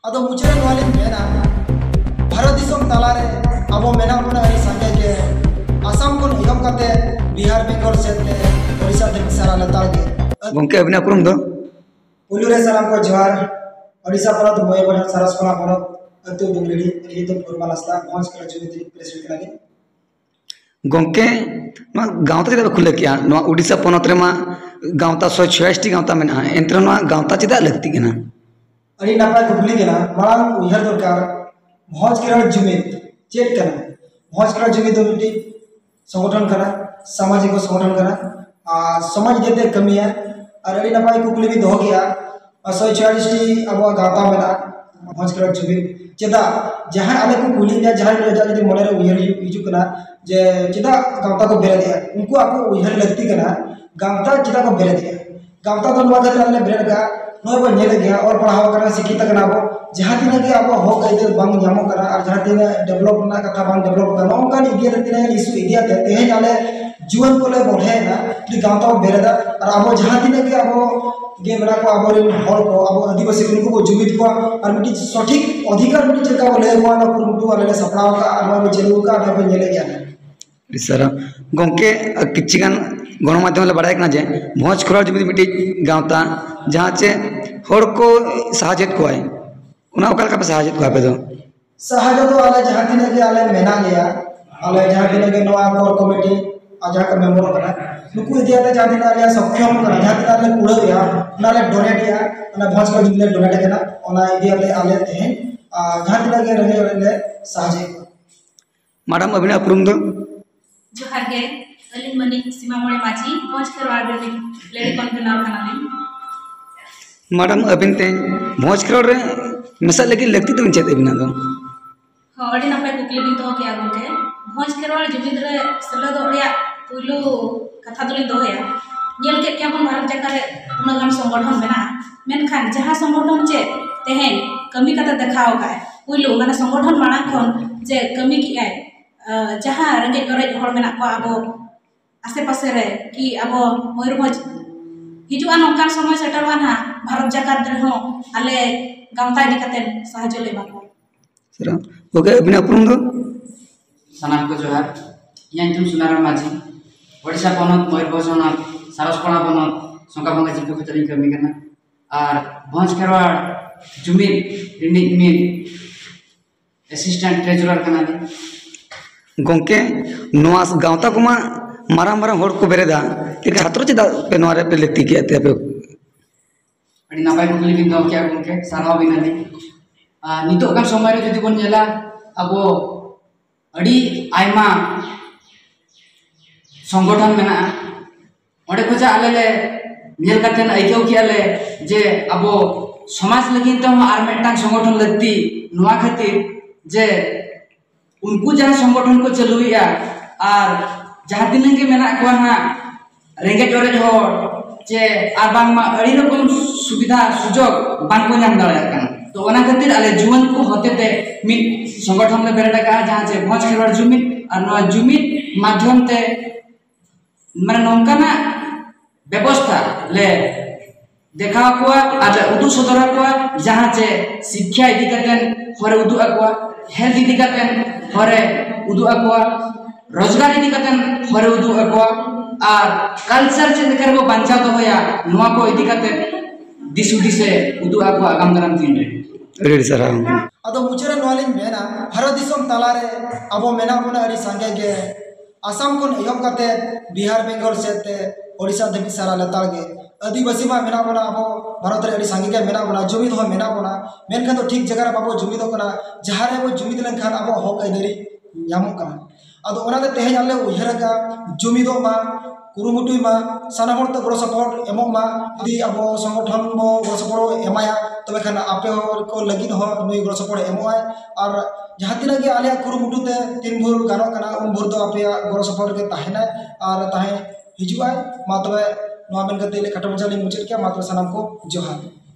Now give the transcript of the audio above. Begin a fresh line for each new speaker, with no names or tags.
अदो मुचरे वाली मेना भारत दिसम तालारे अब मेना बना संगे के आसाम को इहम करते बिहार बेंगल से ओडिशा देख सारा लताल के
गंके अभिनय उपरुम दो
पुलुरे सालाम को जोहार ओडिशा परत मयूरभंज सारसकोला परत अतु डुंगरी ये तो फॉर्मालास्ता मौज कर जुमिति प्रेसिडेंट लागे
गंके गाँवता चेदा खुले किया ओडिशा पनत रे गाँवता 166 गाँवता में एंत्र गाँवता चेदा लगती के ना
अड़ी नापाय कुबली के ना मांग उहर दरकार मौज कर जुमित चेक करना मौज कर जुमित तो मिट्टी संगठन करा सामाजिक संगठन करा समाज देते कमी है और अड़ी नापाय कुबली भी दो गया 146 अब गाँवता में मौज कर जुमित चेदा जहाँ आले को कुली दिया जहाँ जहाँ जो मन उहर हिजू करना जे चेदा गाँवता को बेरे दिया उनको आपको उहर लगती करना गाँवता चेदा को बेरे दिया गाँवता तो नवा घर बेरे का नोबो नेले गया और पढ़ाव करना शिक्षित करना बो जहाँ तीन के अब हो गए बंग जामो करना और जहाँ तीन डेवलप ना कथा बंग डेवलप करना उनका इडिया तीन इशू इडिया तेज आले जीवन को ले बढ़े ना कि गाँवता बेरेदा और अब जहाँ तीन के अब गे मेरा को अब हर को अब आदिवासी को जुमित को और मिट्टी सठिक अधिकार मिट्टी चेका को ले हुआ ना कुरुमुटु वाले सपनाव का और चलू का और नेले गया
सर गंके किचिगान गणमाध्यम बड़ा जे भोज खरा जमी मिट्टी गाँवता जहाँ चे हर को साहजेत को पे साहजेत को दो
साहज तो आले जहाँ तीन के आले मेना गया आले जहाँ तीन के नवा कोर कमेटी जहाँ का मेंबर करा नुकु इदियाते जहाँ तीन आले सक्षम करा जहाँ तीन आले कुड़ा गया नाले डोनेट या ना भोज को जुमले डोनेट केना ओना इदियाते आले तेहे जहाँ तीन के रहे वाले साहजे
मैडम अभिनय उपरुम दो
जोहार गे अलिन मनी सीमा मोड़े माची भोज खरवाड़ रे लेडी कन्वेनर खाना
मैडम अबिन ते भोज खरवाड़ रे मिसाल लगी लगती तो चेत अबिना दो
अड़ी नपाय कुकली बिन तो के आगोके भोज खरवाड़ जुमिद रे सेलेद ओया पुइलु कथा दोली दोया नेल के केमन भारत जाकर उना गान संगठन बना मेनखान जहां संगठन चे तेहेन कमी कथा देखाओ का पुइलु माने संगठन माना खन जे कमी की आय जहाँ रेंगे करे हर मेना को अब आसे पासे रे कि अब मयूरभंज हिजुआ नौकान समय सेटरवा ना भारत जाकात रे हो आले गाँवता इदी कते साहाय्य लेबा को
सर ओके अभिनय उपरुम दो
सनाम को जोहार यान तुम सुनाराम माझी ओडिशा पनत मयूरभंज सारसकोला पनत संकाबंगा जिको खतरी कमी करना और भोज खरवाड़ जुमित रिनिक मित असिस्टेंट ट्रेजरर कना दी
गंके नोआ गाँवता को मारा मारा हर को बेरेदा लेकिन छात्र चेदा पे नोआ रे पे लगती के पे
अड़ी नापाय कुकली बिन दो क्या गंके साराव बिना दी नितो का समय रे जदि बन नेला अब अड़ी आयमा संगठन मेना ओडे खोजा आले ले नेल काटेन आइकेव कियाले जे अब समाज लगी तो आर मेटांग संगठन लगती नोआ खातिर जे उनको जहाँ संगठन को चलुया और जहाँ तीन के मेना को हाँ रेंगे टोरेज हो चे आर बांग मा अड़ी रकम सुविधा सुजोग बांग को नाम दाड़ा करना तो वना खातिर आले जीवन को होते ते मिट संगठन में बेरडा का जहाँ चे भोज खरवाड़ जुमित और नवा जुमित माध्यम ते माने नौका ना व्यवस्था ले देखा को आज उदु सदरा को जहाँ चे शिक्षा इदी करते हरे उदु अकवा हेल्थ इदी करते हरे उदु अकवा रोजगार इदी करते हरे उदु अकवा और कल्चर चे देखकर वो बंचा तो होया नुआ को इदी करते दिसुदी से उदु अकवा आगाम दाराम तीन
रेडी सर
अदो मुचरे नवाली मेना भारत दिसम तालारे अब मेना बना अड़ी संगे के आसाम को इहम करते बिहार बेंगल से ओडिशा देख सारा लताल के आदिवासी मा मेना बना अब भारत रे अड़ी संगे के मेना बना जुमित हो मेना बना मेनखान तो ठीक जगह बाबू जुमित होना जहाँ रे वो जुमित लेनखान अब हक आइदारी यामो कना अदो ओनाते तेहेन आले उहर का जुमित मा कुरुमुटुई मा साना हर तो गड़ सपोर्ट एमो मा यदि अब संगठन मो गड़ सपोर्ट एमाया तबे खान आपे को लगिन हो नुई गड़ सपोर्ट एमोय और जहाँ तीन के आले कुरुमुटुते तीन भोर गानो कना उन भोर तो आपे गड़ सपोर्ट के ताहेना और ताहे हिजुआय मा तबे नोआ मेन कते ले कटमचाली मुचेद के मा तबे सनाम को जोहार।